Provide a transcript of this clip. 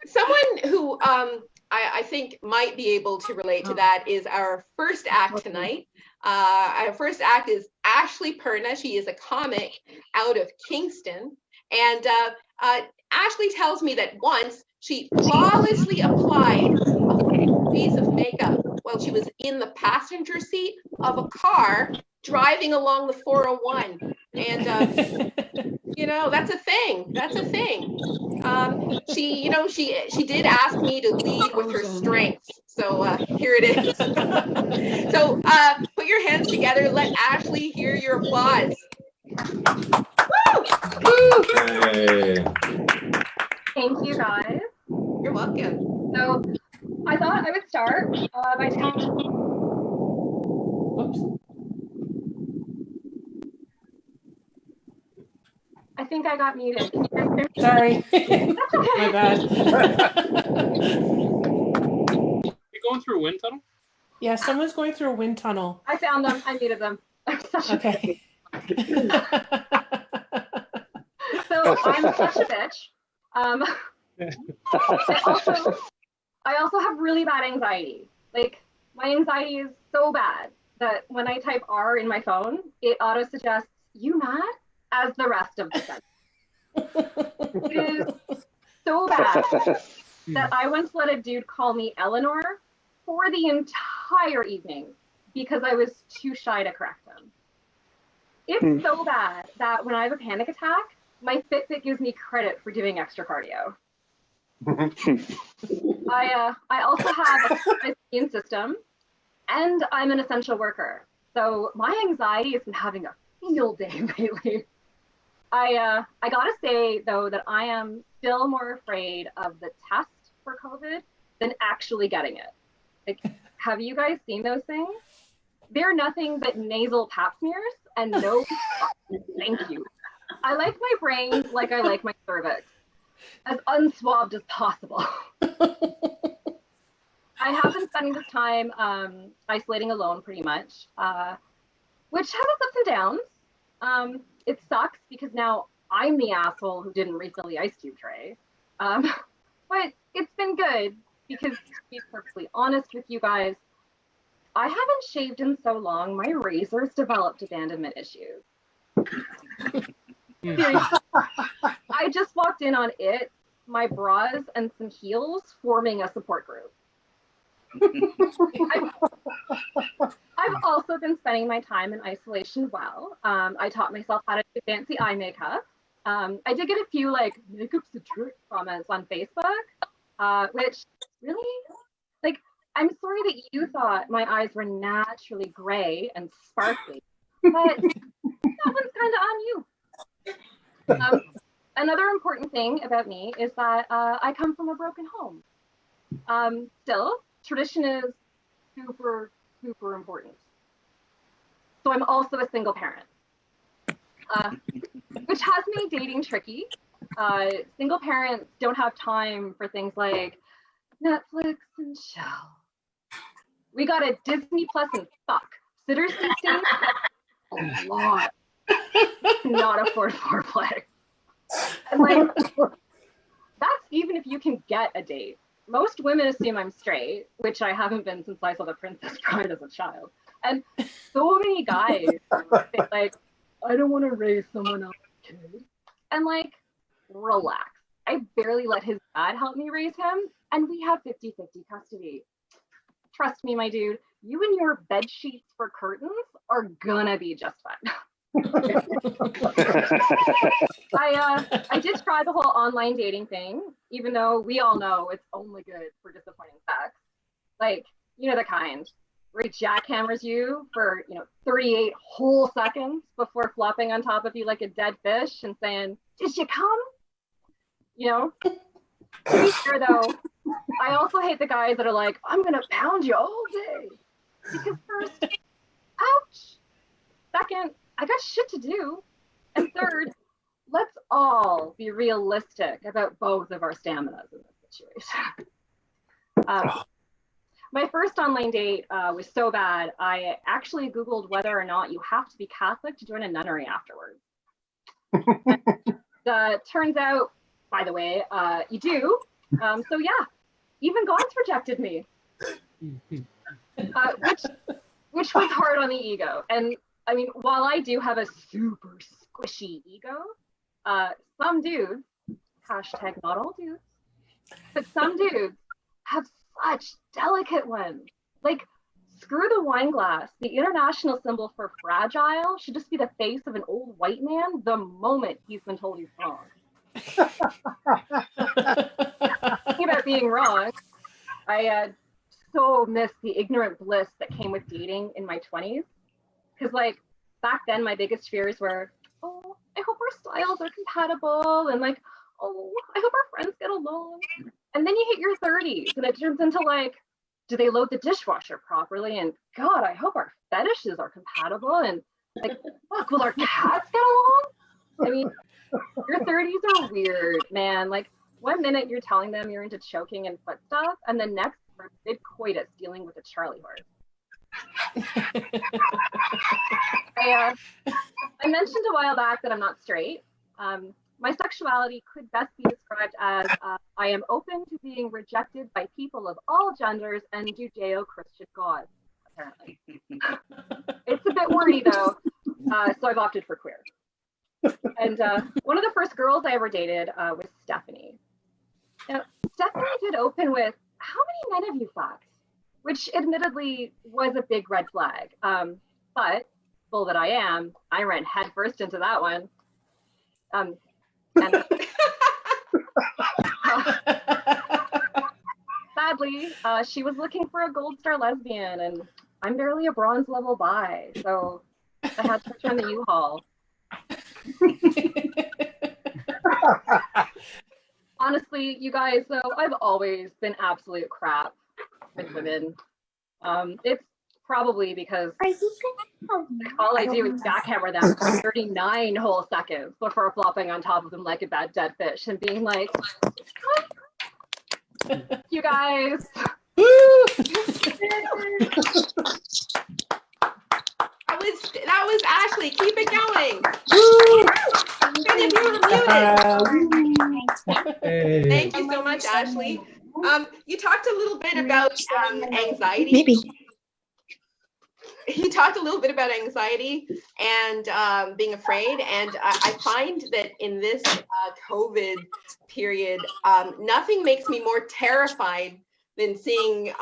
Someone who I think might be able to relate to that is our first act tonight. Our first act is Ashley Perna. She is a comic out of Kingston. And Ashley tells me that once she flawlessly applied a piece of makeup while she was in the passenger seat of a car driving along the 401. And you know, that's a thing. That's a thing. She did ask me to lead with her strengths. So here it is. So put your hands together. Let Ashley hear your applause. Woo! Hey. Thank you, guys. You're welcome. So I thought I would start by telling. Whoops. I think I got muted. Sorry. That's okay. My bad. You going through a wind tunnel? Yeah, someone's going through a wind tunnel. I found them. I muted them. Okay. So I'm such a bitch. I also have really bad anxiety. Like, my anxiety is so bad that when I type R in my phone, it auto suggests "you mad" as the rest of the sentence. It is so bad that I once let a dude call me Eleanor for the entire evening because I was too shy to correct him. It's so bad that when I have a panic attack, my Fitbit gives me credit for doing extra cardio. I also have a immune system, and I'm an essential worker. So my anxiety has been having a field day lately. I gotta say though that I am still more afraid of the test for COVID than actually getting it. Like, have you guys seen those things? They're nothing but nasal pap smears and no thank you. I like my brain like I like my cervix, as unswabbed as possible. I have been spending this time isolating alone pretty much, which has its ups and downs. It sucks because now I'm the asshole who didn't refill the ice cube tray. But it's been good because, to be perfectly honest with you guys, I haven't shaved in so long, my razors developed abandonment issues. I just walked in on it, my bras, and some heels forming a support group. I've also been spending my time in isolation well. I taught myself how to do fancy eye makeup. I did get a few like makeup's a trick comments on Facebook, which really, like, I'm sorry that you thought my eyes were naturally gray and sparkly, but that one's kind of on you. Another important thing about me is that I come from a broken home. Still, tradition is super, super important. So I'm also a single parent, which has made dating tricky. Single parents don't have time for things like Netflix and chill. We got a Disney Plus and fuck. Sitters these days, a lot. Not afford foreplay. And like, that's even if you can get a date. Most women assume I'm straight, which I haven't been since I saw The Princess Bride as a child. And so many guys think like, I don't want to raise someone else's kid. And like, relax. I barely let his dad help me raise him, and we have 50-50 custody. Trust me, my dude, you and your bed sheets for curtains are gonna be just fine. I did try the whole online dating thing, even though we all know it's only good for disappointing sex. Like, you know the kind where he jackhammers you for 38 whole seconds before flopping on top of you like a dead fish and saying, "Did you come?" You know. To be fair though, I also hate the guys that are like, "I'm gonna pound you all day," because first, ouch. Second, I got shit to do. And third, let's all be realistic about both of our staminas in this situation. My first online date was so bad, I actually Googled whether or not you have to be Catholic to join a nunnery afterwards. Turns out, by the way, you do, So yeah, even gods rejected me, which was hard on the ego. And I mean, while I do have a super squishy ego, some dudes, hashtag not all dudes, but some dudes have such delicate ones. Like, screw the wine glass. The international symbol for fragile should just be the face of an old white man the moment he's been told he's wrong. Talking about being wrong, I so miss the ignorant bliss that came with dating in my 20s. Because, like, back then, my biggest fears were, oh, I hope our styles are compatible, and like, oh, I hope our friends get along. And then you hit your 30s, and it turns into like, do they load the dishwasher properly? And God, I hope our fetishes are compatible. And like, fuck, will our cats get along? I mean, your 30s are weird, man. Like, one minute you're telling them you're into choking and foot stuff, and the next you're mid-coitus dealing with a Charlie horse. I mentioned a while back that I'm not straight. My sexuality could best be described as I am open to being rejected by people of all genders and Judeo-Christian gods, apparently. It's a bit wordy though, so I've opted for queer. And one of the first girls I ever dated was Stephanie. Now, Stephanie did open with, how many men have you fucked? Which admittedly was a big red flag. But, bull that I am, I ran headfirst into that one. And sadly, she was looking for a gold star lesbian, and I'm barely a bronze level bi, so I had to return the U-Haul. Honestly, you guys, though, I've always been absolute crap with women. It's probably because all I do is jackhammer them for 39 whole seconds before flopping on top of them like a bad dead fish and being like, you guys. That was Ashley. Keep it going. Thank you so much, Ashley. You talked a little bit about anxiety. Maybe. You talked a little bit about anxiety and being afraid, and I find that in this COVID period, nothing makes me more terrified than seeing